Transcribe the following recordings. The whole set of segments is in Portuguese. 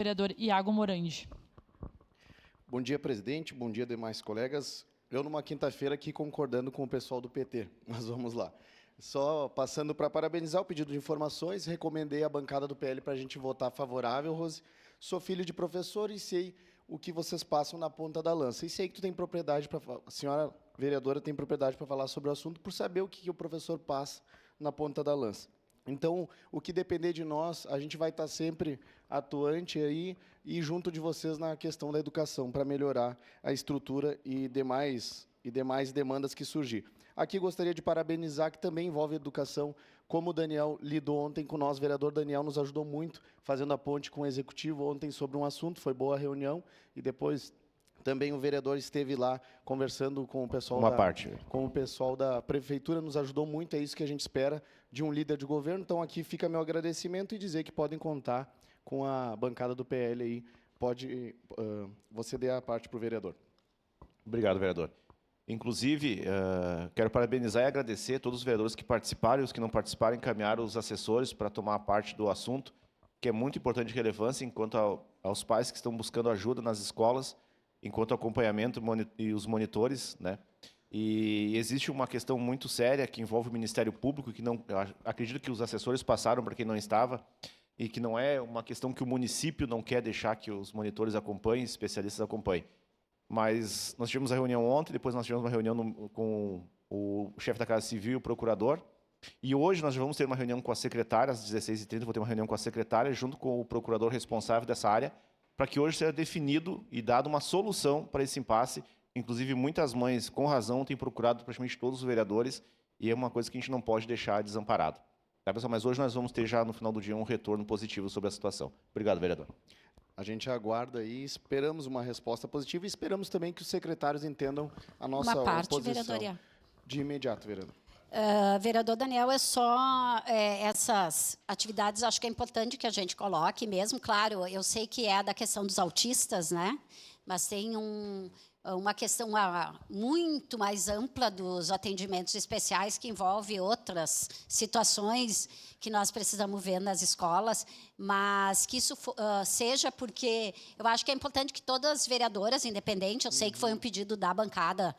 Vereador Iago Morandi. Bom dia, presidente. Bom dia, demais colegas. Eu, numa quinta-feira, aqui concordando com o pessoal do PT. Mas vamos lá. Só passando para parabenizar o pedido de informações, recomendei à bancada do PL para a gente votar favorável, Rose. Sou filho de professor e sei o que vocês passam na ponta da lança. E sei que tu tem propriedade para a senhora vereadora tem propriedade para falar sobre o assunto por saber o que o professor passa na ponta da lança. Então, o que depender de nós, a gente vai estar sempre atuante aí e junto de vocês na questão da educação para melhorar a estrutura e demais demandas que surgir. Aqui gostaria de parabenizar, que também envolve educação, como o Daniel lidou ontem com nós. O vereador Daniel nos ajudou muito, fazendo a ponte com o executivo ontem sobre um assunto, foi boa a reunião, e depois também o vereador esteve lá conversando com o pessoal com o pessoal da prefeitura, nos ajudou muito, é isso que a gente espera de um líder de governo. Então aqui fica meu agradecimento e dizer que podem contar com a bancada do PL aí. Pode você dê a parte para o vereador. Obrigado, vereador. Inclusive, quero parabenizar e agradecer a todos os vereadores que participaram e os que não participaram, encaminharam os assessores para tomar parte do assunto, que é muito importante e relevância, enquanto aos pais que estão buscando ajuda nas escolas, enquanto acompanhamento e os monitores, né? E existe uma questão muito séria que envolve o Ministério Público, que não acredito que os assessores passaram para quem não estava, e que não é uma questão que o município não quer deixar que os monitores acompanhem, especialistas acompanhem. Mas nós tivemos a reunião ontem, depois nós tivemos uma reunião com o chefe da Casa Civil e o procurador, e hoje nós vamos ter uma reunião com a secretária, às 16h30, vou ter uma reunião com a secretária, junto com o procurador responsável dessa área, para que hoje seja definido e dado uma solução para esse impasse. Inclusive, muitas mães, com razão, têm procurado praticamente todos os vereadores, e é uma coisa que a gente não pode deixar desamparado. Tá, pessoal? Mas hoje nós vamos ter já, no final do dia, um retorno positivo sobre a situação. Obrigado, vereador. A gente aguarda e esperamos uma resposta positiva e esperamos também que os secretários entendam a nossa posição. Vereador. De imediato, vereador. Vereador Daniel, é só essas atividades, acho que é importante que a gente coloque mesmo. Claro, eu sei que é da questão dos autistas, né? Mas tem uma questão muito mais ampla dos atendimentos especiais, que envolve outras situações que nós precisamos ver nas escolas, mas que isso seja, porque eu acho que é importante que todas as vereadoras, independente, eu sei que foi um pedido da bancada,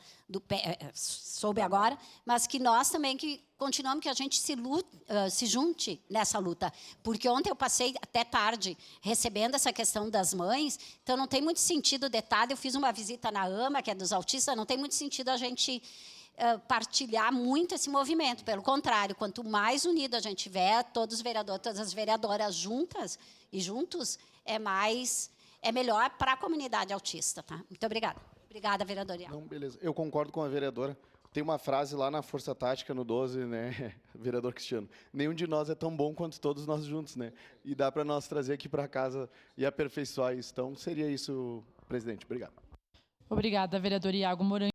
soube agora, mas que nós também continuamos, que a gente se junte nessa luta. Porque ontem eu passei até tarde recebendo essa questão das mães, então não tem muito sentido o detalhe. Eu fiz uma visita na AMA, que é dos autistas, não tem muito sentido a gente partilhar muito esse movimento. Pelo contrário, quanto mais unido a gente tiver, todos os vereadores, todas as vereadoras juntas e juntos, é melhor para a comunidade autista. Tá? Muito obrigada. Obrigada, vereadora. Não, beleza. Eu concordo com a vereadora. Tem uma frase lá na Força Tática, no 12, né, vereador Cristiano? Nenhum de nós é tão bom quanto todos nós juntos, né? E dá para nós trazer aqui para casa e aperfeiçoar isso. Então, seria isso, presidente. Obrigado. Obrigada, vereador Iago Morandi.